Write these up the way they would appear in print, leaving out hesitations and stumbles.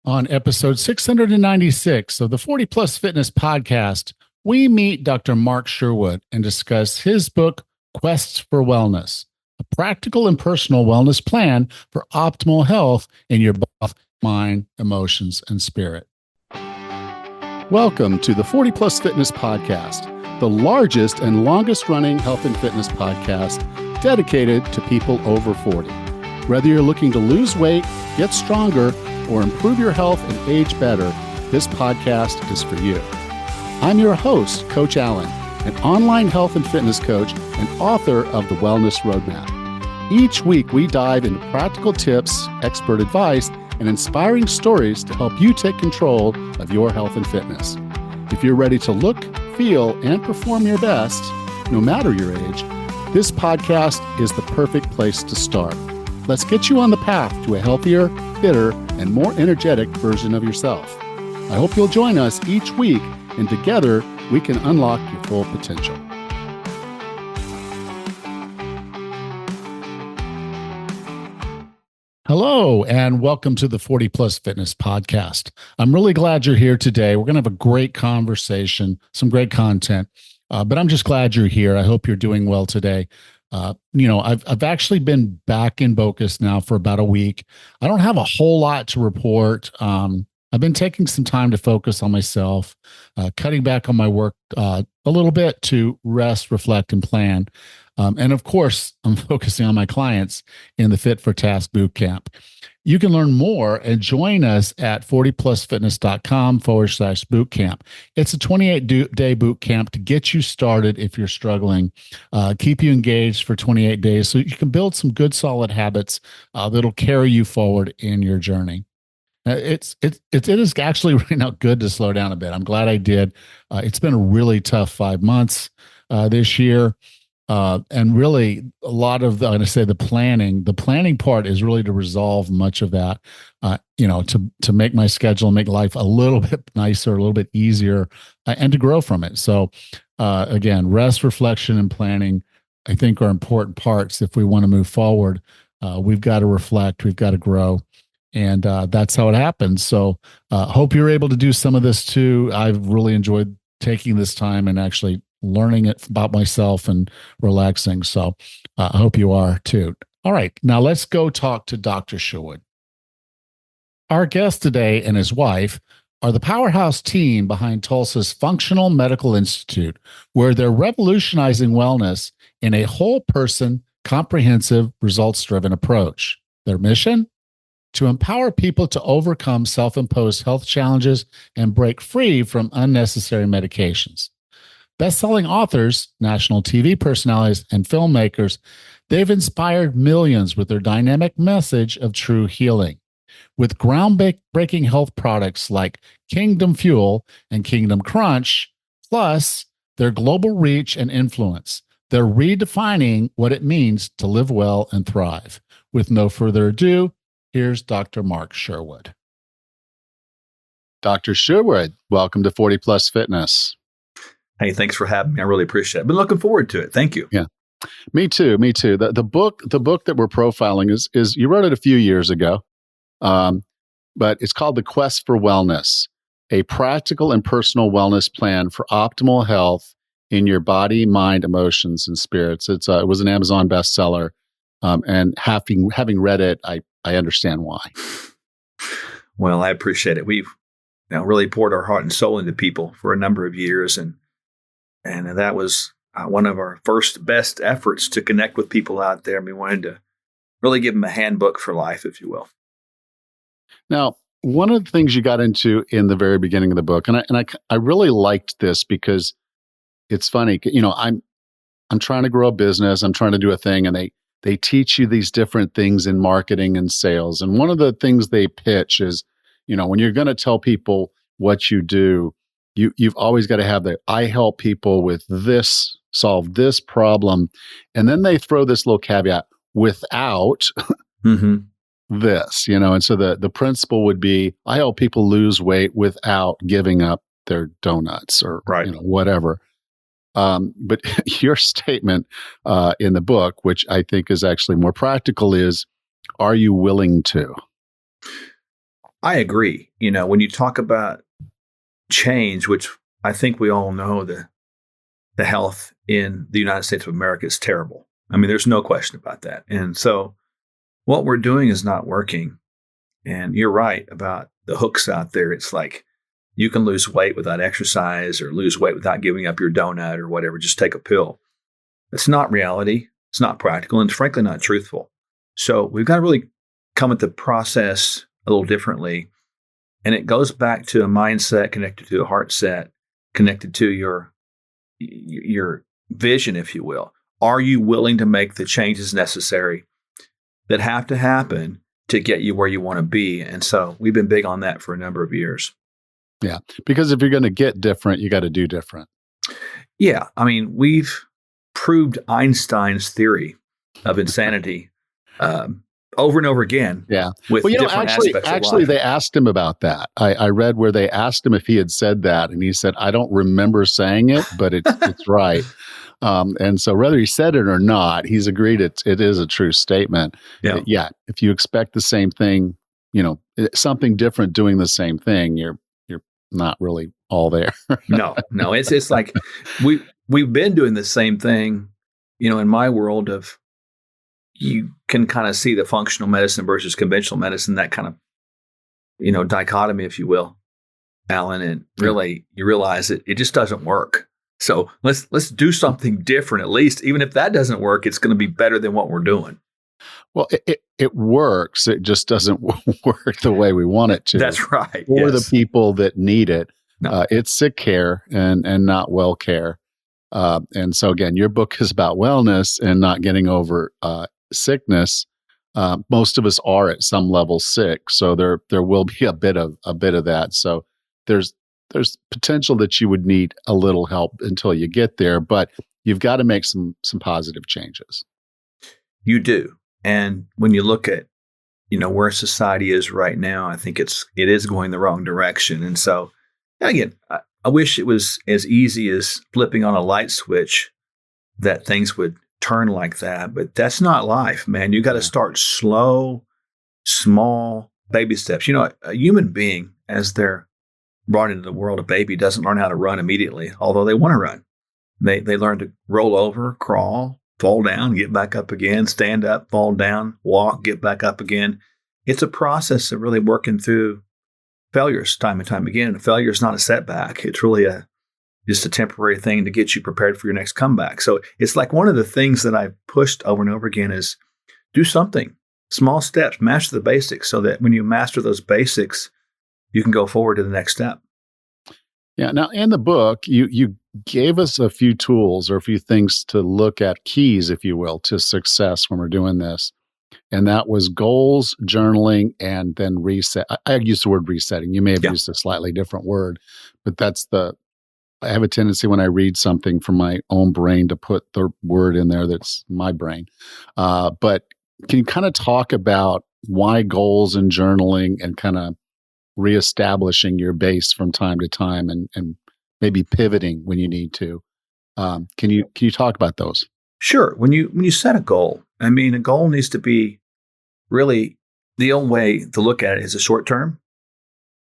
On episode 696 of the 40 Plus Fitness Podcast, we meet Dr. Mark Sherwood and discuss his book, Quests for Wellness, a practical and personal wellness plan for optimal health in your body, mind, emotions, and spirit. Welcome to the 40 Plus Fitness Podcast, the largest and longest running health and fitness podcast dedicated to people over 40. Whether you're looking to lose weight, get stronger, or improve your health and age better, this podcast is for you. I'm your host, Coach Allan, an online health and fitness coach and author of The Wellness Roadmap. Each week, we dive into practical tips, expert advice, and inspiring stories to help you take control of your health and fitness. If you're ready to look, feel, and perform your best, no matter your age, this podcast is the perfect place to start. Let's get you on the path to a healthier, fitter, and more energetic version of yourself. I hope you'll join us each week, and together we can unlock your full potential. Hello, and welcome to the 40 Plus Fitness Podcast. I'm really glad you're here today. We're going to have a great conversation, some great content, but I'm just glad you're here. I hope you're doing well today. I've actually been back in Bocas now for about a week. I don't have a whole lot to report. I've been taking some time to focus on myself, cutting back on my work a little bit to rest, reflect, and plan. And of course, I'm focusing on my clients in the Fit for Task Bootcamp. You can learn more and join us at 40plusfitness.com/bootcamp. It's a 28-day bootcamp to get you started if you're struggling, keep you engaged for 28 days so you can build some good, solid habits that'll carry you forward in your journey. It is actually right now good to slow down a bit. I'm glad I did. It's been a really tough 5 months this year. And really a lot of the planning part is really to resolve much of that, to make my schedule, make life a little bit nicer, a little bit easier, and to grow from it. So, again, rest, reflection, and planning, I think, are important parts. If we want to move forward, we've got to reflect, we've got to grow. And that's how it happens. So hope you're able to do some of this too. I've really enjoyed taking this time and actually learning it about myself and relaxing. So I hope you are too. All right, now let's go talk to Dr. Sherwood. Our guest today and his wife are the powerhouse team behind Tulsa's Functional Medical Institute, where they're revolutionizing wellness in a whole person, comprehensive, results-driven approach. Their mission? To empower people to overcome self-imposed health challenges and break free from unnecessary medications. Best-selling authors, national TV personalities, and filmmakers, they've inspired millions with their dynamic message of true healing. With groundbreaking health products like Kingdom Fuel and Kingdom Crunch, plus their global reach and influence, they're redefining what it means to live well and thrive. With no further ado, here's Dr. Mark Sherwood. Dr. Sherwood, welcome to 40 Plus Fitness. Hey, thanks for having me. I really appreciate it. Been looking forward to it. Thank you. Yeah, me too. The book that we're profiling is you wrote it a few years ago, but it's called The Quest for Wellness, a practical and personal wellness plan for optimal health in your body, mind, emotions, and spirits. It was an Amazon bestseller, and having read it, I understand why. Well, I appreciate it. We've really poured our heart and soul into people for a number of years, and that was one of our first best efforts to connect with people out there. And we wanted to really give them a handbook for life, if you will. Now, one of the things you got into in the very beginning of the book, and I really liked this because it's funny. I'm trying to grow a business. I'm trying to do a thing, and they teach you these different things in marketing and sales. And one of the things they pitch is, when you're going to tell people what you do, you've always got to have I help people with this, solve this problem. And then they throw this little caveat without this, and so the principle would be, I help people lose weight without giving up their donuts or whatever. But your statement in the book, which I think is actually more practical, is, are you willing to? I agree. When you talk about change, which I think we all know the health in the United States of America is terrible. I mean, there's no question about that. And so what we're doing is not working. And you're right about the hooks out there. It's like you can lose weight without exercise or lose weight without giving up your donut or whatever. Just take a pill. It's not reality. It's not practical, and it's frankly not truthful. So we've got to really come at the process a little differently. And it goes back to a mindset connected to a heart set, connected to your vision, if you will. Are you willing to make the changes necessary that have to happen to get you where you want to be? And so we've been big on that for a number of years. Yeah, because if you're going to get different, you got to do different. Yeah, I mean, we've proved Einstein's theory of insanity over and over again. Yeah. With different aspects of actually, life. they asked him about that. I read where they asked him if he had said that, and he said, "I don't remember saying it, but it's right." And so, whether he said it or not, he's agreed it is a true statement. Yeah. If you expect the same thing, something different doing the same thing, you're not really all there. No, it's like we've been doing the same thing. In my world of, you can kind of see the functional medicine versus conventional medicine, that kind of, dichotomy, if you will, Alan. And really, you realize it just doesn't work. So let's do something different, at least. Even if that doesn't work, it's going to be better than what we're doing. Well, it works. It just doesn't work the way we want it to. That's right. For the people that need it. No. It's sick care and not well care. And so again, your book is about wellness and not getting over sickness. Most of us are at some level sick, so there will be a bit of that. So there's potential that you would need a little help until you get there, but you've got to make some positive changes. You do. And when you look at, where society is right now, I think it is going the wrong direction. And so, again, I wish it was as easy as flipping on a light switch that things would turn like that. But that's not life, man. You got to start slow, small, baby steps. A human being, as they're brought into the world, a baby doesn't learn how to run immediately, although they want to run. They learn to roll over, crawl, fall down, get back up again, stand up, fall down, walk, get back up again. It's a process of really working through failures time and time again. Failure is not a setback. It's really just a temporary thing to get you prepared for your next comeback. So it's like one of the things that I've pushed over and over again is do something, small steps, master the basics, so that when you master those basics, you can go forward to the next step. Yeah. Now, in the book, you gave us a few tools or a few things to look at, keys, if you will, to success when we're doing this. And that was goals, journaling, and then reset. I used the word resetting. You may have used a slightly different word, but I have a tendency when I read something from my own brain to put the word in there that's my brain. But can you kind of talk about why goals and journaling and kind of reestablishing your base from time to time and maybe pivoting when you need to? Can you talk about those? Sure. When you set a goal, I mean, a goal needs to be really, the only way to look at it is a short term,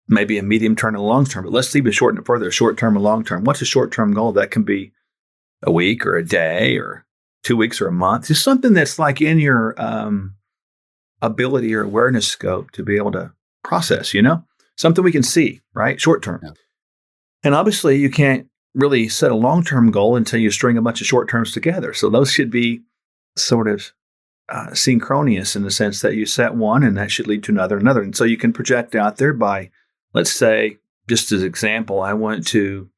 maybe a medium term and a long term. But let's even shorten it further, short term and long term. What's a short term goal? That can be a week or a day or 2 weeks or a month. Just something that's like in your ability or awareness scope to be able to process, something we can see, right? Short term. Yeah. And obviously you can't really set a long-term goal until you string a bunch of short terms together. So those should be sort of synchronous in the sense that you set one and that should lead to another. And so you can project out there by, let's say, just as example, I want to,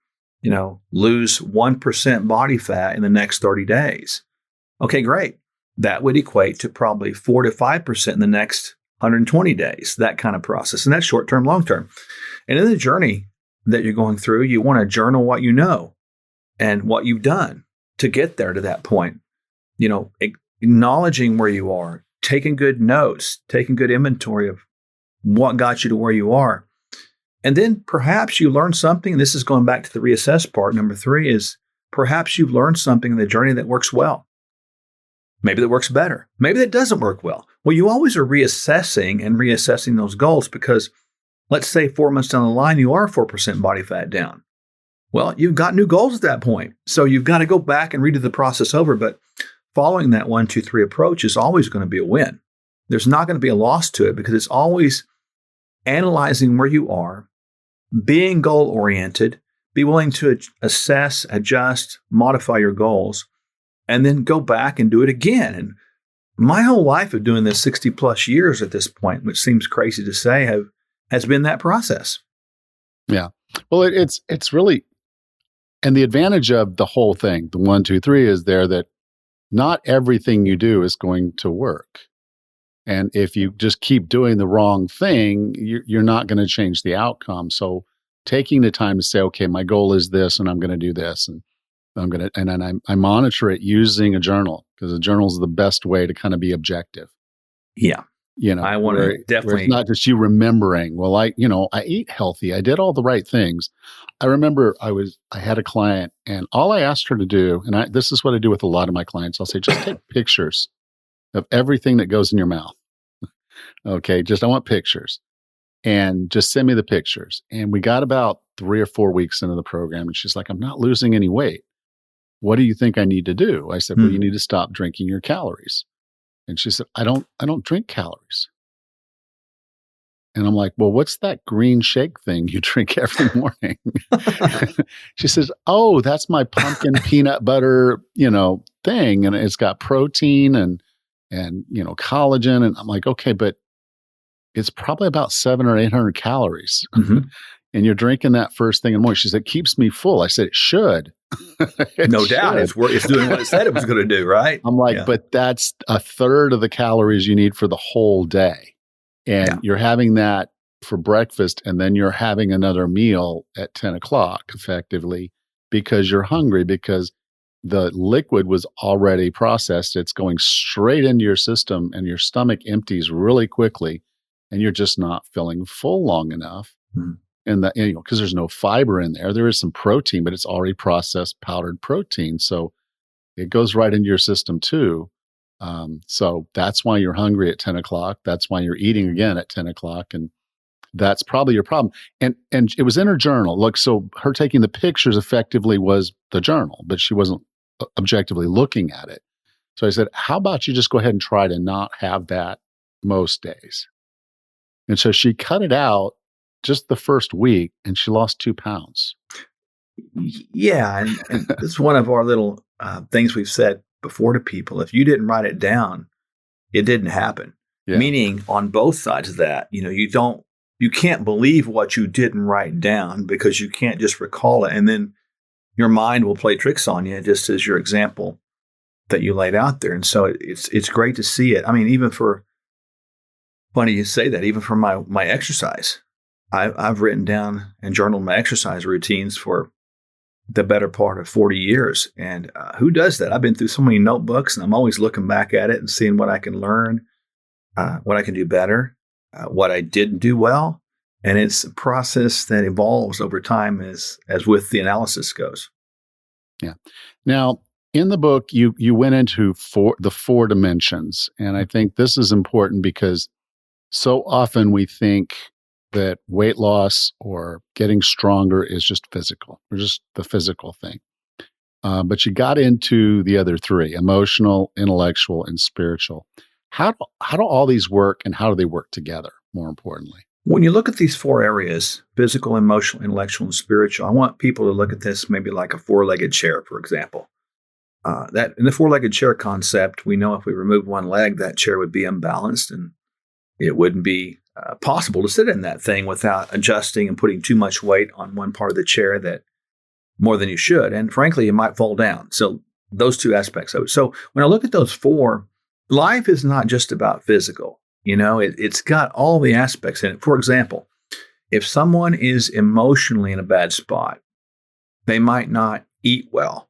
lose 1% body fat in the next 30 days. Okay, great. That would equate to probably 4 to 5% in the next 120 days, that kind of process. And that's short-term, long-term. And in the journey that you're going through, you want to journal what you know and what you've done to get there to that point. Acknowledging where you are, taking good notes, taking good inventory of what got you to where you are. And then perhaps you learn something. And this is going back to the reassess part. Number 3 is perhaps you've learned something in the journey that works well. Maybe that works better. Maybe that doesn't work well. Well, you always are reassessing those goals because let's say 4 months down the line, you are 4% body fat down. Well, you've got new goals at that point. So you've got to go back and redo the process over. But following that 1, 2, 3 approach is always going to be a win. There's not going to be a loss to it because it's always analyzing where you are, being goal-oriented, be willing to assess, adjust, modify your goals, and then go back and do it again. And my whole life of doing this 60 plus years at this point, which seems crazy to say, has been that process. Yeah. Well, it's really, and the advantage of the whole thing, the 1, 2, 3 is there that not everything you do is going to work. And if you just keep doing the wrong thing, you're not going to change the outcome. So taking the time to say, okay, my goal is this, and I'm going to do this, and then I monitor it using a journal, because a journal is the best way to kind of be objective. Yeah. I want to definitely. It's not just you remembering, well, I eat healthy. I did all the right things. I remember I had a client, and all I asked her to do, and this is what I do with a lot of my clients. I'll say, just take pictures of everything that goes in your mouth. Okay. I want pictures, and just send me the pictures. And we got about 3 or 4 weeks into the program, and she's like, I'm not losing any weight. What do you think I need to do? I said, well, you need to stop drinking your calories. And she said, I don't drink calories. And I'm like, well, what's that green shake thing you drink every morning? She says, oh, that's my pumpkin peanut butter, thing. And it's got protein and collagen. And I'm like, okay, but it's probably about 700 or 800 calories. Mm-hmm. And you're drinking that first thing in the morning. She said, it keeps me full. I said, it should. No doubt. It's doing what it said it was going to do, right? I'm like, but that's a third of the calories you need for the whole day. And you're having that for breakfast, and then you're having another meal at 10 o'clock effectively because you're hungry, because the liquid was already processed. It's going straight into your system, and your stomach empties really quickly, and you're just not feeling full long enough. Mm-hmm. And that, because there's no fiber in there. There is some protein, but it's already processed powdered protein. So it goes right into your system too. So that's why you're hungry at 10 o'clock. That's why you're eating again at 10 o'clock. And that's probably your problem. And it was in her journal. Look, so her taking the pictures effectively was the journal, but she wasn't objectively looking at it. So I said, how about you just go ahead and try to not have that most days? And so she cut it out just the first week, and she lost 2 pounds. Yeah. And this is one of our little things we've said before to people. If you didn't write it down, it didn't happen. Yeah. Meaning on both sides of that, you can't believe what you didn't write down because you can't just recall it. And then your mind will play tricks on you, just as your example that you laid out there. And so it's great to see it. I mean, funny you say that, even for my exercise. I've written down and journaled my exercise routines for the better part of 40 years. And who does that? I've been through so many notebooks, and I'm always looking back at it and seeing what I can learn, what I can do better, what I didn't do well. And it's a process that evolves over time as with the analysis goes. Yeah. Now, in the book, you went into the 4 dimensions. And I think this is important because so often we think that weight loss or getting stronger is just physical, or just the physical thing. But you got into the other 3, emotional, intellectual, and spiritual. How do all these work, and how do they work together, more importantly? When you look at these 4 areas, physical, emotional, intellectual, and spiritual, I want people to look at this maybe like a 4-legged chair, for example. That in the 4-legged chair concept, we know if we remove one leg, that chair would be unbalanced, and it wouldn't be possible to sit in that thing without adjusting and putting too much weight on one part of the chair, that more than you should. And frankly, you might fall down. So those 2 aspects of it. So when I look at those 4, life is not just about physical. It's got all the aspects in it. For example, if someone is emotionally in a bad spot, they might not eat well.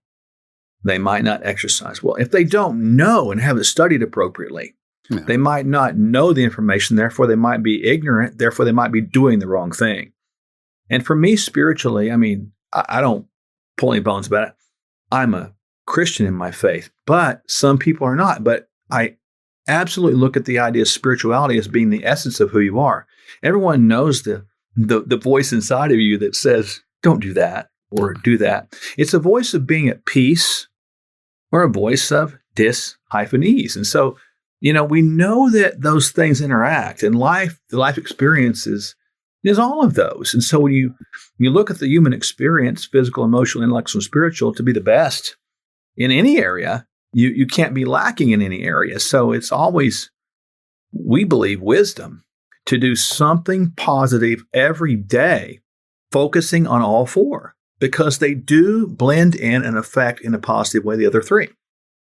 They might not exercise well. If they don't know and haven't studied appropriately, they might not know the information, therefore they might be ignorant, therefore they might be doing the wrong thing. And for me, spiritually, I mean, I don't pull any bones about it. I'm a Christian in my faith, but some people are not. But I absolutely look at the idea of spirituality as being the essence of who you are. Everyone knows the the voice inside of you that says, don't do that or do that. It's a voice of being at peace or a voice of dis-ease. And so, we know that those things interact, and the life experience is all of those. And so when you look at the human experience, physical, emotional, intellectual, and spiritual, to be the best in any area, you can't be lacking in any area. So it's always, we believe, wisdom to do something positive every day, focusing on all four, because they do blend in and affect in a positive way the other three.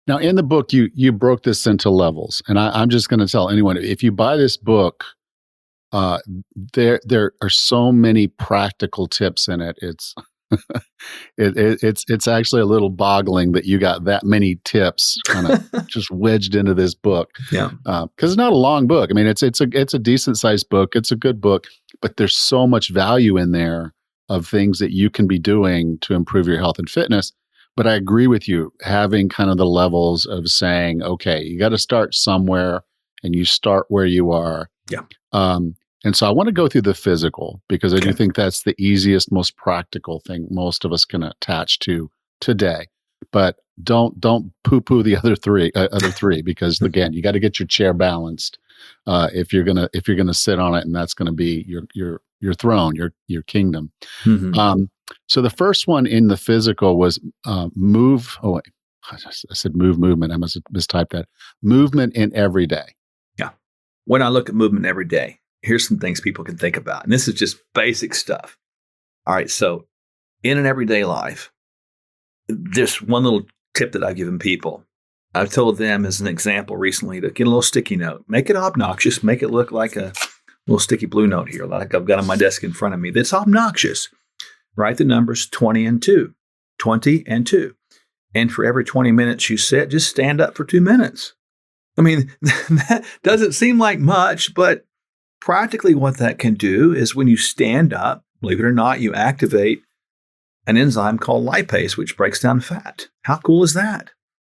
Now, in the book, you broke this into levels, and I'm just going to tell anyone, if you buy this book, there are so many practical tips in it. It's actually a little boggling that you got that many tips kind of just wedged into this book. Yeah, because it's not a long book. I mean, it's a decent sized book. It's a good book, but there's so much value in there of things that you can be doing to improve your health and fitness. But I agree with you, having kind of the levels of saying, okay, you got to start somewhere, and you start where you are. Yeah. And so I want to go through the physical, because I do think that's the easiest, most practical thing most of us can attach to today. But don't poo-poo the other three, because again, you got to get your chair balanced if you're gonna sit on it, and that's going to be your throne, your kingdom. Mm-hmm. So the first one in the physical was move. Oh wait, I said movement. I must have mistyped that. Movement in every day. Yeah. When I look at movement every day, here's some things people can think about. And this is just basic stuff. All right. So in an everyday life, there's one little tip that I've given people. I've told them as an example recently to get a little sticky note, make it obnoxious, make it look like a little sticky blue note here, like I've got on my desk in front of me. That's obnoxious. Write the numbers 20 and 2. And for every 20 minutes you sit, just stand up for 2 minutes. I mean, that doesn't seem like much, but practically what that can do is when you stand up, believe it or not, you activate an enzyme called lipase, which breaks down fat. How cool is that?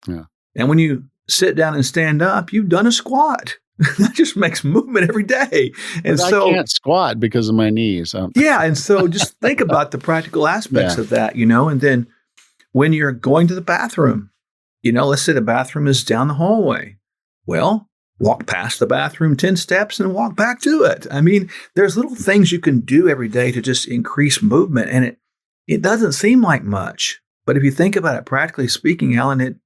Yeah. And when you sit down and stand up, you've done a squat. That just makes movement every day. And so I can't squat because of my knees. Yeah. And so just think about the practical aspects of that, and then when you're going to the bathroom, let's say the bathroom is down the hallway. Well, walk past the bathroom 10 steps and walk back to it. I mean, there's little things you can do every day to just increase movement. And it doesn't seem like much, but if you think about it, practically speaking, Allan,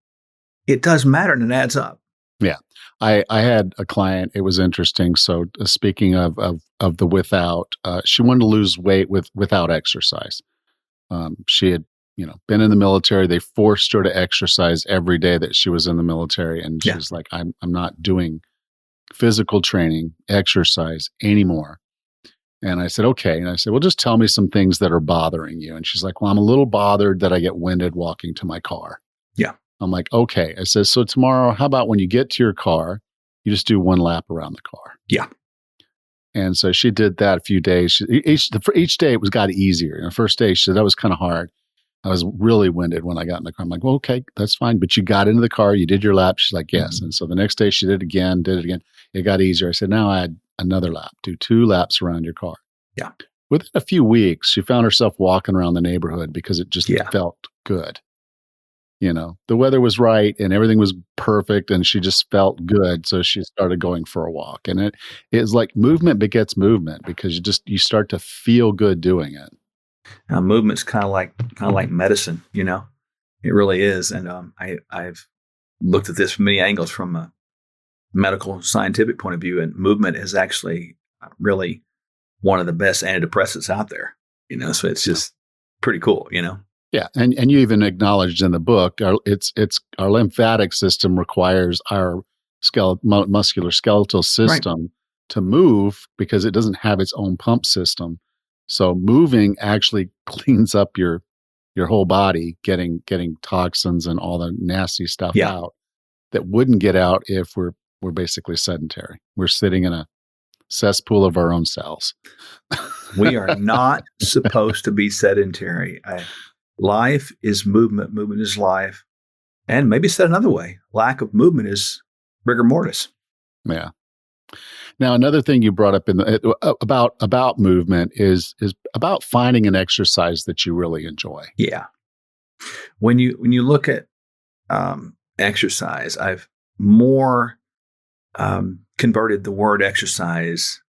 it does matter, and it adds up. Yeah. I had a client, it was interesting. So speaking of the without, she wanted to lose weight without exercise. She had, been in the military. They forced her to exercise every day that she was in the military. And she was like, I'm not doing physical training, exercise anymore. And I said, okay. And I said, well, just tell me some things that are bothering you. And she's like, well, I'm a little bothered that I get winded walking to my car. Yeah. I'm like, okay. I said, so tomorrow, how about when you get to your car, you just do one lap around the car? Yeah. And so she did that a few days. Each day it got easier. The first day, she said, that was kind of hard. I was really winded when I got in the car. I'm like, well, okay, that's fine. But you got into the car, you did your lap. She's like, yes. And so the next day she did it again. It got easier. I said, now add another lap. Do 2 laps around your car. Yeah. Within a few weeks, she found herself walking around the neighborhood because it just felt good. The weather was right and everything was perfect and she just felt good. So she started going for a walk. And it is like movement begets movement, because you start to feel good doing it. Movement's kind of like medicine, It really is. And I've looked at this from many angles, from a medical scientific point of view, and movement is actually really one of the best antidepressants out there. So it's just pretty cool. Yeah, and you even acknowledged in the book, our lymphatic system requires our musculoskeletal system to move, because it doesn't have its own pump system. So moving actually cleans up your whole body, getting toxins and all the nasty stuff out that wouldn't get out if we're basically sedentary. We're sitting in a cesspool of our own cells. We are not supposed to be sedentary. Life is movement. Movement is life. And maybe said another way, lack of movement is rigor mortis. Yeah. Now, another thing you brought up in about movement is about finding an exercise that you really enjoy. Yeah. When you look at exercise, I've more converted the word exercise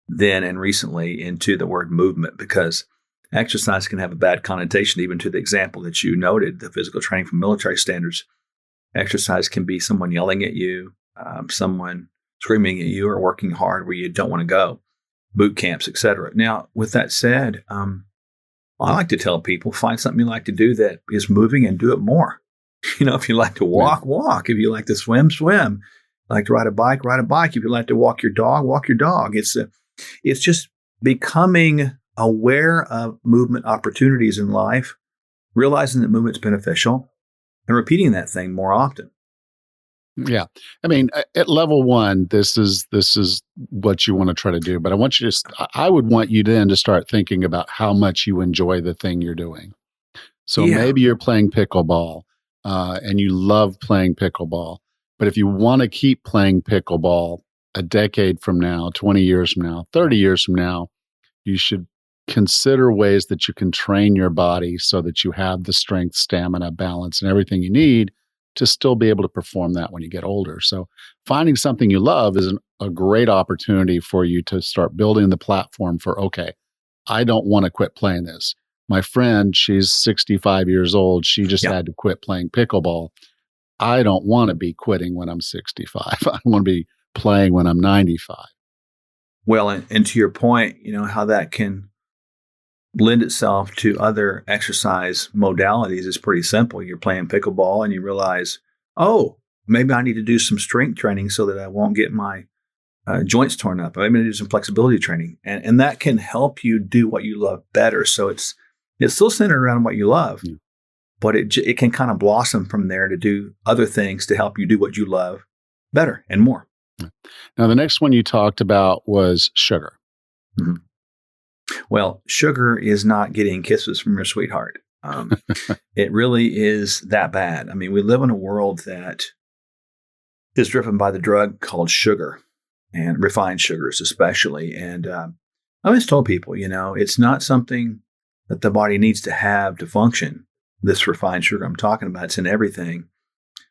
then and recently into the word movement, because exercise can have a bad connotation, even to the example that you noted, the physical training from military standards. Exercise can be someone yelling at you, someone screaming at you, or working hard where you don't want to go, boot camps, etc. Now, with that said, I like to tell people, find something you like to do that is moving and do it more. If you like to walk, walk. If you like to swim, swim. Like to ride a bike, ride a bike. If you like to walk your dog, walk your dog. It's just becoming aware of movement opportunities in life, realizing that movement's beneficial, and repeating that thing more often. Yeah. I mean, at level one, this is what you want to try to do. But I would want you then to start thinking about how much you enjoy the thing you're doing. So Yeah. maybe you're playing pickleball and you love playing pickleball. But if you want to keep playing pickleball a decade from now, 20 years from now, 30 years from now, you should consider ways that you can train your body so that you have the strength, stamina, balance, and everything you need to still be able to perform that when you get older. So finding something you love is a great opportunity for you to start building the platform for, okay, I don't want to quit playing this. My friend, she's 65 years old. She just had to quit playing pickleball. I don't want to be quitting when I'm 65. I want to be playing when I'm 95. Well, and to your point, how that can lend itself to other exercise modalities is pretty simple. You're playing pickleball and you realize, oh, maybe I need to do some strength training so that I won't get my joints torn up. I'm going to do some flexibility training. And that can help you do what you love better. So it's still centered around what you love, but it can kind of blossom from there to do other things to help you do what you love better and more. Now, the next one you talked about was sugar. Mm-hmm. Well, sugar is not getting kisses from your sweetheart. It really is that bad. I mean, we live in a world that is driven by the drug called sugar, and refined sugars especially. And I always told people, it's not something that the body needs to have to function. This refined sugar I'm talking about, it's in everything,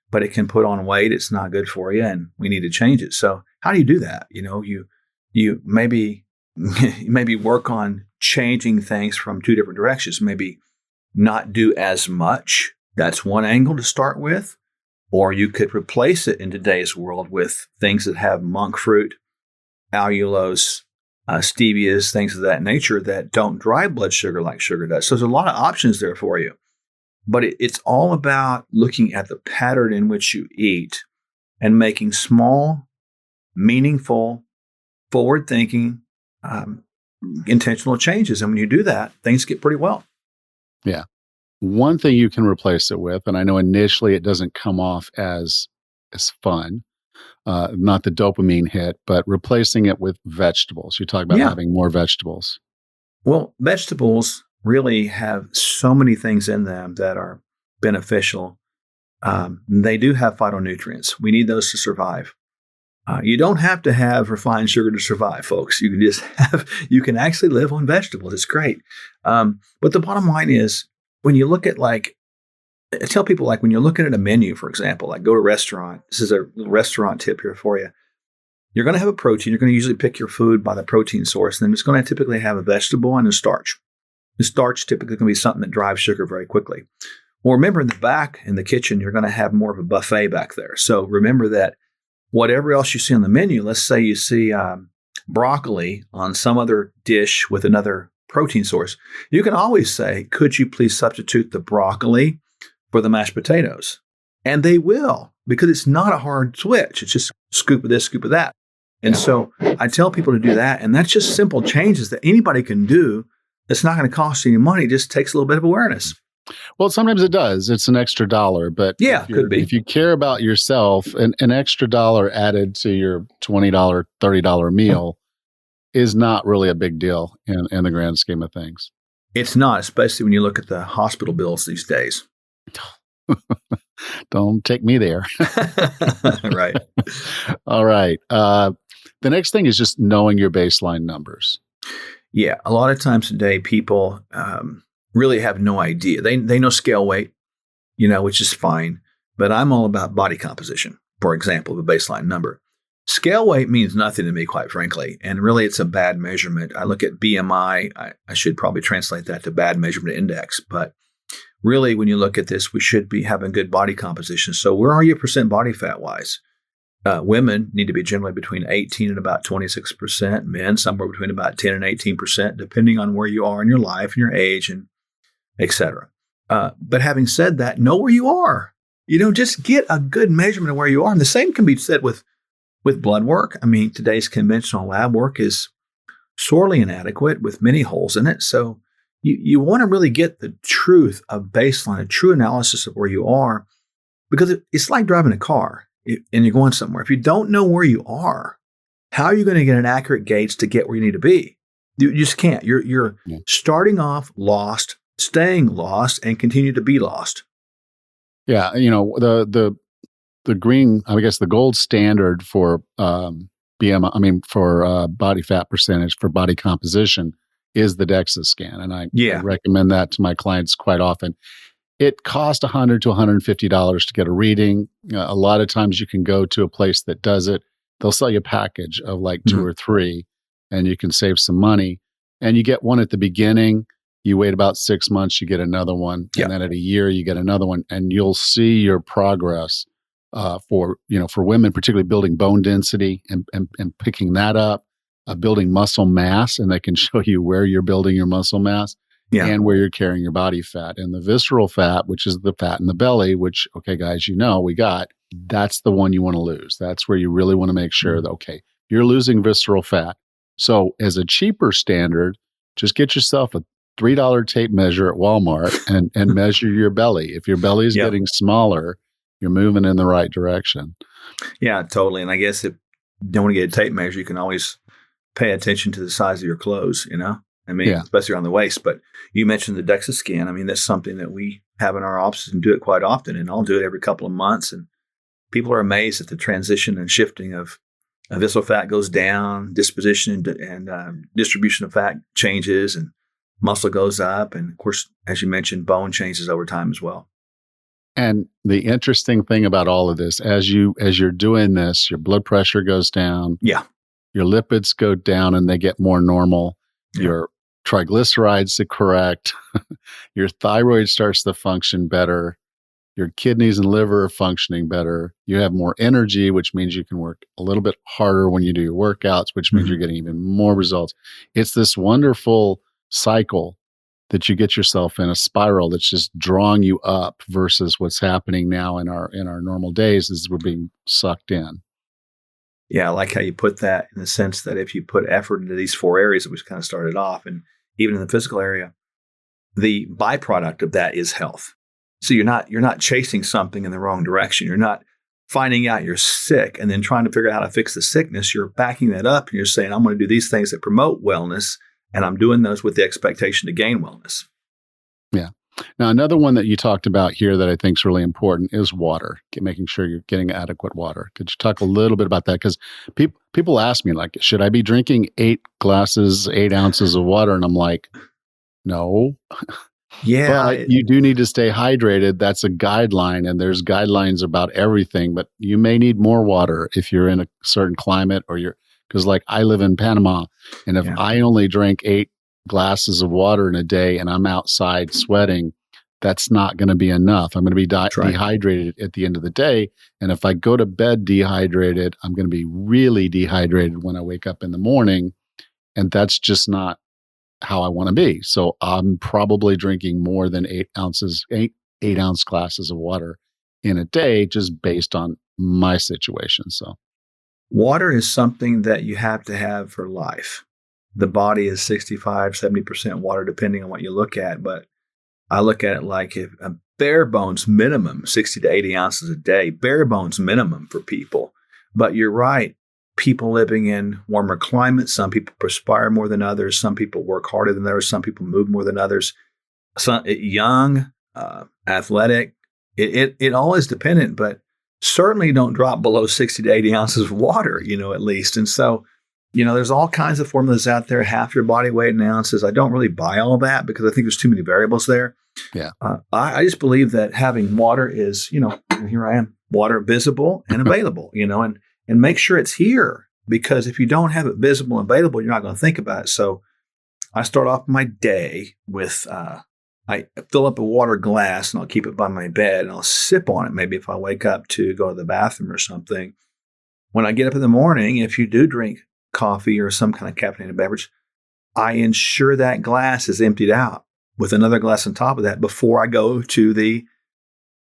but it can put on weight. It's not good for you, and we need to change it. So how do you do that? You maybe work on changing things from two different directions. Maybe not do as much. That's one angle to start with. Or you could replace it in today's world with things that have monk fruit, allulose, stevias, things of that nature that don't drive blood sugar like sugar does. So there's a lot of options there for you. But it's all about looking at the pattern in which you eat and making small, meaningful, forward-thinking, intentional changes. And when you do that, things get pretty well. Yeah. One thing you can replace it with, and I know initially it doesn't come off as fun, not the dopamine hit, but replacing it with vegetables. You talk about having more vegetables. Well, vegetables really have so many things in them that are beneficial. They do have phytonutrients. We need those to survive. You don't have to have refined sugar to survive, folks. You can actually live on vegetables. It's great. But the bottom line is, when you look at I tell people, when you're looking at a menu, for example, go to a restaurant. This is a little restaurant tip here for you. You're going to have a protein. You're going to usually pick your food by the protein source. And then it's going to typically have a vegetable and a starch. The starch typically can be something that drives sugar very quickly. Well, remember, in the back, in the kitchen, you're going to have more of a buffet back there. So remember that whatever else you see on the menu, let's say you see broccoli on some other dish with another protein source, you can always say, could you please substitute the broccoli for the mashed potatoes? And they will, because it's not a hard switch. It's just scoop of this, scoop of that. And so I tell people to do that. And that's just simple changes that anybody can do. It's not going to cost you any money. It just takes a little bit of awareness. Well, sometimes it does. It's an extra dollar, but could be. If you care about yourself, an extra dollar added to your $20, $30 meal is not really a big deal in the grand scheme of things. It's not, especially when you look at the hospital bills these days. Don't take me there. Right. All right. the next thing is just knowing your baseline numbers. Yeah, a lot of times today, people really have no idea. They know scale weight, which is fine, but I'm all about body composition. For example, the baseline number. Scale weight means nothing to me, quite frankly, and really, it's a bad measurement. I look at BMI. I should probably translate that to bad measurement index, but really, when you look at this, we should be having good body composition. So, where are you percent body fat wise? Women need to be generally between 18 and about 26%. Men, somewhere between about 10 and 18%, depending on where you are in your life and your age, and et cetera. But having said that, know where you are. Just get a good measurement of where you are. And the same can be said with blood work. I mean, today's conventional lab work is sorely inadequate with many holes in it. So you want to really get the truth of baseline, a true analysis of where you are, because it's like driving a car and you're going somewhere. If you don't know where you are, how are you going to get an accurate gauge to get where you need to be? You just can't. You're starting off lost, staying lost, and continue to be lost. Yeah, the green, I guess the gold standard for BMI, for body fat percentage for body composition is the DEXA scan. And I recommend that to my clients quite often. It costs $100 to $150 to get a reading. A lot of times you can go to a place that does it. They'll sell you a package of like 2 or 3, and you can save some money. And you get one at the beginning. You wait about 6 months, you get another one. And then at a year, you get another one. And you'll see your progress for women, particularly building bone density and picking that up, building muscle mass. And they can show you where you're building your muscle mass and where you're carrying your body fat. And the visceral fat, which is the fat in the belly, which, okay, guys, that's the one you want to lose. That's where you really want to make sure that, okay, you're losing visceral fat. So as a cheaper standard, just get yourself a $3 tape measure at Walmart and measure your belly. If your belly is getting smaller, you're moving in the right direction. Yeah, totally. And I guess if you don't want to get a tape measure, you can always pay attention to the size of your clothes, especially on the waist. But you mentioned the DEXA scan. I mean, that's something that we have in our offices and do it quite often. And I'll do it every couple of months. And people are amazed at the transition and shifting of visceral fat goes down, disposition and distribution of fat changes, and muscle goes up. And of course, as you mentioned, bone changes over time as well. And the interesting thing about all of this, as you're doing this, your blood pressure goes down. Yeah. Your lipids go down and they get more normal. Yeah. Your triglycerides are correct. Your thyroid starts to function better. Your kidneys and liver are functioning better. You have more energy, which means you can work a little bit harder when you do your workouts, which means you're getting even more results. It's this wonderful cycle that you get yourself in, a spiral that's just drawing you up versus what's happening now in our normal days is we're being sucked in. Yeah, I like how you put that, in the sense that if you put effort into these 4 areas that we kind of started off, and even in the physical area, the byproduct of that is health. So you're not chasing something in the wrong direction. You're not finding out you're sick and then trying to figure out how to fix the sickness. You're backing that up and you're saying, I'm going to do these things that promote wellness, and I'm doing those with the expectation to gain wellness. Yeah. Now, another one that you talked about here that I think is really important is water, making sure you're getting adequate water. Could you talk a little bit about that? Because people ask me, like, should I be drinking 8 ounces of water? And I'm like, no. Yeah. But you do need to stay hydrated. That's a guideline, and there's guidelines about everything, but you may need more water if you're in a certain climate, because like I live in Panama, and if I only drink 8 glasses of water in a day and I'm outside sweating, that's not going to be enough. I'm going to be dehydrated at the end of the day. And if I go to bed dehydrated, I'm going to be really dehydrated when I wake up in the morning. And that's just not how I want to be. So I'm probably drinking more than 8 ounce glasses of water in a day, just based on my situation. So water is something that you have to have for life. The body is 65, 70% water, depending on what you look at. But I look at it like if a bare bones minimum, 60 to 80 ounces a day, bare bones minimum for people. But you're right. People living in warmer climates, some people perspire more than others. Some people work harder than others. Some people move more than others. Some young, athletic. It all is dependent, but certainly don't drop below 60 to 80 ounces of water, at least. And so There's all kinds of formulas out there, half your body weight in ounces. I don't really buy all that because I think there's too many variables there. Yeah. I just believe that having water is, here I am, water visible and available, and make sure it's here, because if you don't have it visible and available, you're not going to think about it. So I start off my day with, I fill up a water glass and I'll keep it by my bed and I'll sip on it. Maybe if I wake up to go to the bathroom or something. When I get up in the morning, if you do drink coffee or some kind of caffeinated beverage, I ensure that glass is emptied out with another glass on top of that before I go to the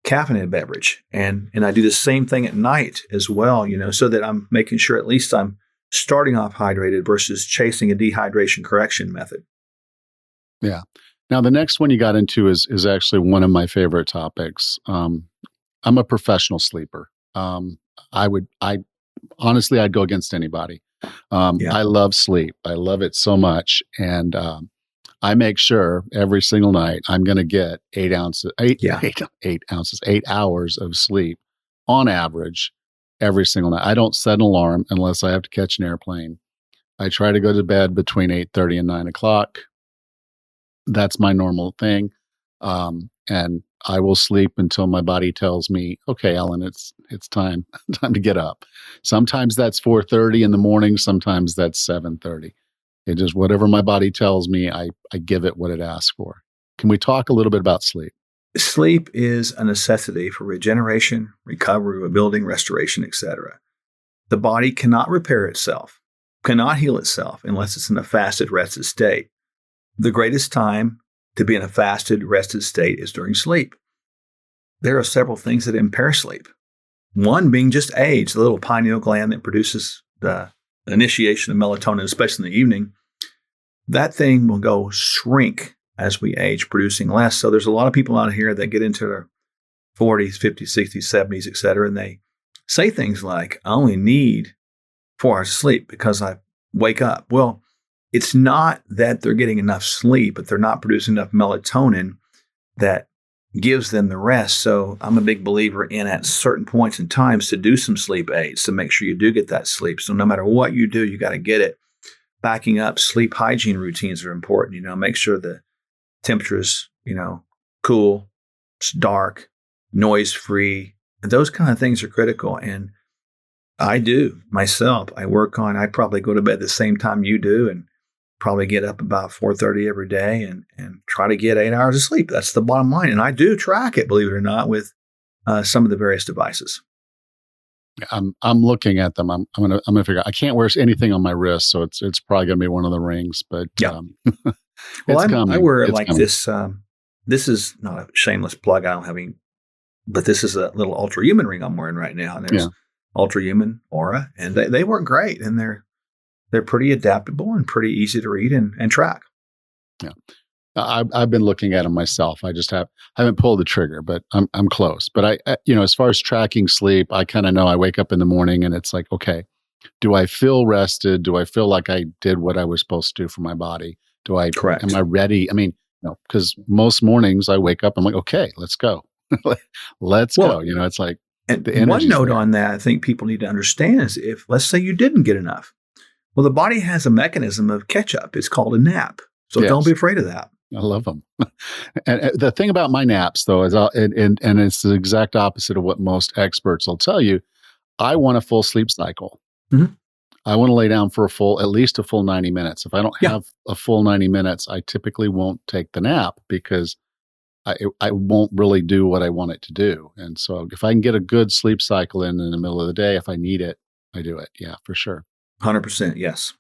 caffeinated beverage. And I do the same thing at night as well, so that I'm making sure at least I'm starting off hydrated versus chasing a dehydration correction method. Yeah. Now, the next one you got into is actually one of my favorite topics. I'm a professional sleeper. I honestly, I'd go against anybody. Yeah. I love sleep. I love it so much. And I make sure every single night I'm going to get 8 hours of sleep on average every single night. I don't set an alarm unless I have to catch an airplane. I try to go to bed between 8:30 and 9 o'clock. That's my normal thing. And I will sleep until my body tells me, okay, Allan, it's time, time to get up. Sometimes that's 4:30 in the morning. Sometimes that's 7:30. It just, whatever my body tells me, I give it what it asks for. Can we talk a little bit about sleep? Sleep is a necessity for regeneration, recovery, rebuilding, restoration, etc. The body cannot repair itself, cannot heal itself unless it's in a fasted, rested state. The greatest time to be in a fasted, rested state is during sleep. There are several things that impair sleep. One being just age, the little pineal gland that produces the initiation of melatonin, especially in the evening. That thing will go shrink as we age, producing less. So there's a lot of people out here that get into their 40s, 50s, 60s, 70s, et cetera, and they say things like, I only need 4 hours of sleep because I wake up. Well, it's not that they're getting enough sleep, but they're not producing enough melatonin that gives them the rest. So I'm a big believer in, at certain points in times, to do some sleep aids to make sure you do get that sleep. So no matter what you do, you got to get it. Backing up, sleep hygiene routines are important. Make sure the temperature is, cool, it's dark, noise free. Those kind of things are critical. And I do myself. I probably go to bed the same time you do, and probably get up about 4:30 every day and try to get 8 hours of sleep. That's the bottom line. And I do track it, believe it or not, with some of the various devices. I'm looking at them. I'm gonna figure out. I can't wear anything on my wrist, so it's probably gonna be one of the rings. But yeah. Well, I wear it like coming. This. This is not a shameless plug. I don't have any, but this is a little Ultra Human ring I'm wearing right now. And there's Ultra Human Aura, and they work great, and they're pretty adaptable and pretty easy to read and track. Yeah. I've been looking at them myself. I just haven't pulled the trigger, but I'm close. But I as far as tracking sleep, I kind of know. I wake up in the morning and it's like, okay, do I feel rested? Do I feel like I did what I was supposed to do for my body? Correct. Am I ready? I mean, because most mornings I wake up, I'm like, okay, let's go. Let's go. It's like, and one note on that, I think people need to understand is, if, let's say, you didn't get enough, well, the body has a mechanism of catch up. It's called a nap. So don't be afraid of that. I love them. And the thing about my naps, though, is and it's the exact opposite of what most experts will tell you. I want a full sleep cycle. Mm-hmm. I want to lay down for at least a full 90 minutes. If I don't have a full 90 minutes, I typically won't take the nap because I won't really do what I want it to do. And so if I can get a good sleep cycle in the middle of the day, if I need it, I do it. Yeah, for sure. 100%. Yes.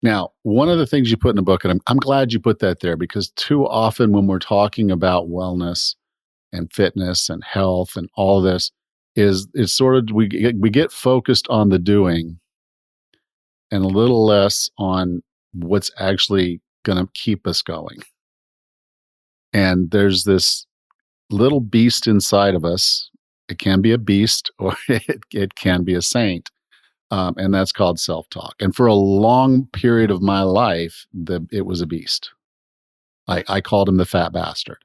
Now, one of the things you put in the book, and I'm glad you put that there, because too often when we're talking about wellness and fitness and health and all this, it's sort of we get focused on the doing and a little less on what's actually going to keep us going. And there's this little beast inside of us. It can be a beast or it can be a saint. And that's called self-talk. And for a long period of my life, it was a beast. I called him the fat bastard.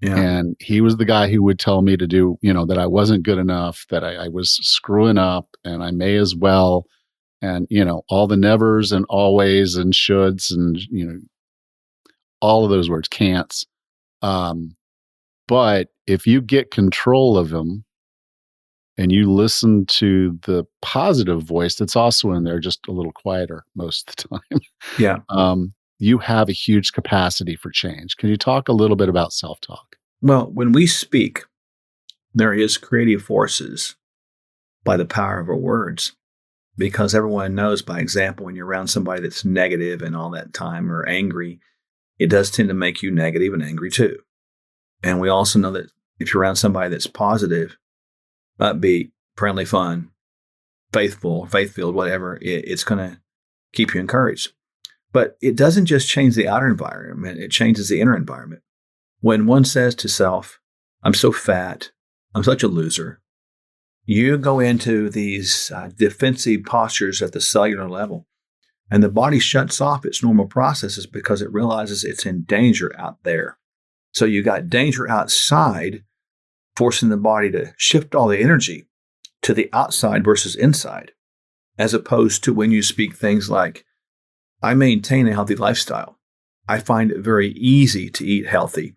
Yeah. And he was the guy who would tell me to do, that I wasn't good enough, that I was screwing up and I may as well. and all the nevers and always and shoulds and all of those words, can'ts. Um, but if you get control of them and you listen to the positive voice that's also in there, just a little quieter most of the time, Yeah. you have a huge capacity for change. Can you talk a little bit about self-talk? Well, when we speak, there is creative forces by the power of our words, because everyone knows by example, when you're around somebody that's negative and all that time or angry, it does tend to make you negative and angry too. And we also know that if you're around somebody that's positive, upbeat, friendly, fun, faithful, faith-filled, whatever, it's going to keep you encouraged. But it doesn't just change the outer environment, it changes the inner environment. When one says to self, I'm so fat, I'm such a loser, you go into these defensive postures at the cellular level, and the body shuts off its normal processes because it realizes it's in danger out there. So you got danger outside, forcing the body to shift all the energy to the outside versus inside, as opposed to when you speak things like, I maintain a healthy lifestyle. I find it very easy to eat healthy,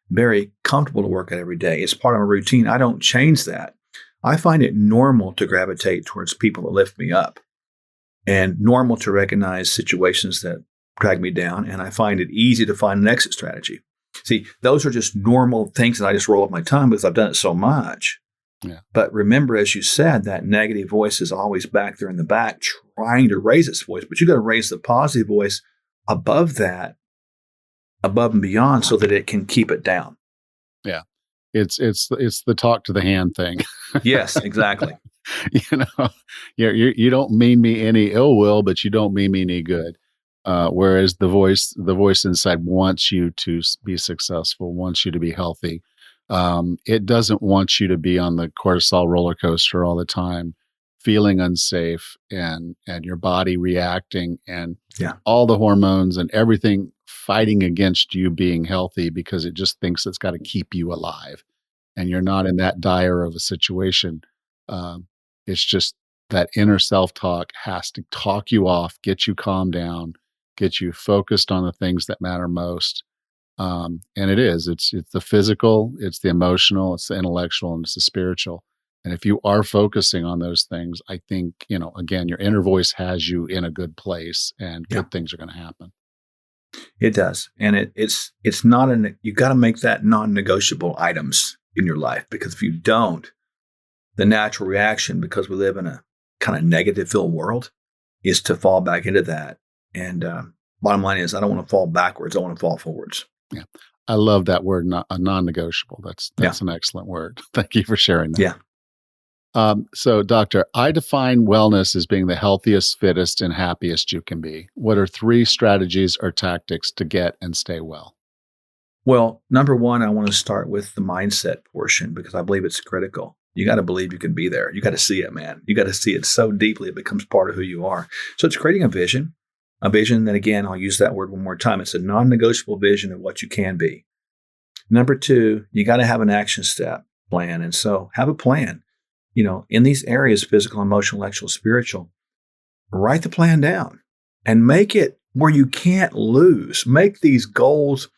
very comfortable to work out every day. It's part of my routine. I don't change that. I find it normal to gravitate towards people that lift me up, and normal to recognize situations that drag me down. And I find it easy to find an exit strategy. See, those are just normal things that I just roll off my tongue because I've done it so much. Yeah. But remember, as you said, that negative voice is always back there in the back trying to raise its voice. But you got to raise the positive voice above that, above and beyond, so that it can keep it down. Yeah. It's the talk to the hand thing. Yes, exactly. You don't mean me any ill will, but you don't mean me any good. Whereas the voice inside wants you to be successful, wants you to be healthy. It doesn't want you to be on the cortisol roller coaster all the time, feeling unsafe and your body reacting and all the hormones and everything fighting against you being healthy, because it just thinks it's got to keep you alive, and you're not in that dire of a situation. It's just that inner self-talk has to talk you off, get you calmed down, get you focused on the things that matter most. And it's the physical, it's the emotional, it's the intellectual, and it's the spiritual. And if you are focusing on those things, I think, again, your inner voice has you in a good place, and good things are going to happen. It does. And it's not you got to make that non-negotiable items in your life, because if you don't, the natural reaction, because we live in a kind of negative filled world, is to fall back into that. And bottom line is, I don't want to fall backwards. I want to fall forwards. Yeah. I love that word, a non-negotiable. That's an excellent word. Thank you for sharing that. Yeah. So, doctor, I define wellness as being the healthiest, fittest, and happiest you can be. What are 3 strategies or tactics to get and stay well? Well, number one, I want to start with the mindset portion, because I believe it's critical. You got to believe you can be there. You got to see it, man. You got to see it so deeply it becomes part of who you are. So it's creating a vision that, again, I'll use that word one more time. It's a non-negotiable vision of what you can be. Number 2, you got to have an action step plan. And so have a plan. In these areas, physical, emotional, intellectual, spiritual, write the plan down and make it where you can't lose. Make these goals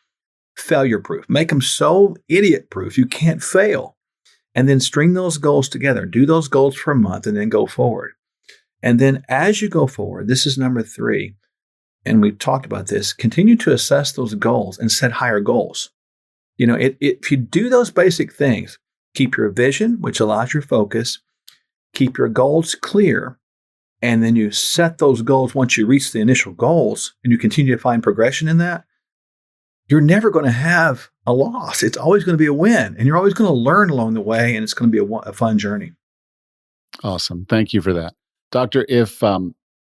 failure proof. Make them so idiot proof you can't fail. And then string those goals together. Do those goals for a month and then go forward. And then as you go forward, this is number 3, and we've talked about this, continue to assess those goals and set higher goals. If you do those basic things, keep your vision, which allows your focus, keep your goals clear, and then you set those goals once you reach the initial goals, and you continue to find progression in that, you're never going to have a loss. It's always going to be a win, and you're always going to learn along the way, and it's going to be a fun journey. Awesome. Thank you for that. Doctor, if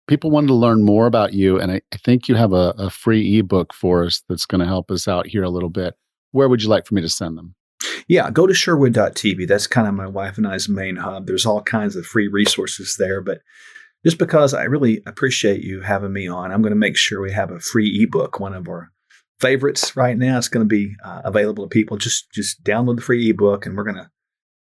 people wanted to learn more about you, and I think you have a free ebook for us that's going to help us out here a little bit, where would you like for me to send them? Yeah, go to Sherwood.tv. That's kind of my wife and I's main hub. There's all kinds of free resources there, but just because I really appreciate you having me on, I'm going to make sure we have a free ebook, one of our favorites right now. It's going to be available to people. Just download the free ebook, and we're going to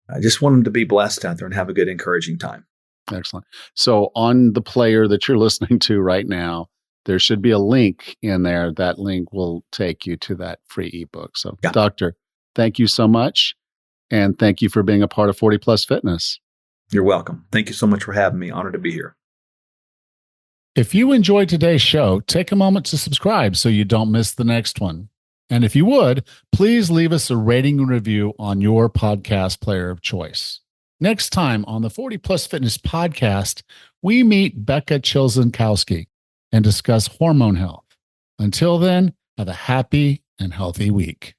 I just want them to be blessed out there and have a good, encouraging time. Excellent. So on the player that you're listening to right now, there should be a link in there. That link will take you to that free ebook. So, Yeah. Doctor, thank you so much. And thank you for being a part of 40 Plus Fitness. You're welcome. Thank you so much for having me. Honored to be here. If you enjoyed today's show, take a moment to subscribe so you don't miss the next one. And if you would, please leave us a rating and review on your podcast player of choice. Next time on the 40 Plus Fitness podcast, we meet Becca Chilzankowski and discuss hormone health. Until then, have a happy and healthy week.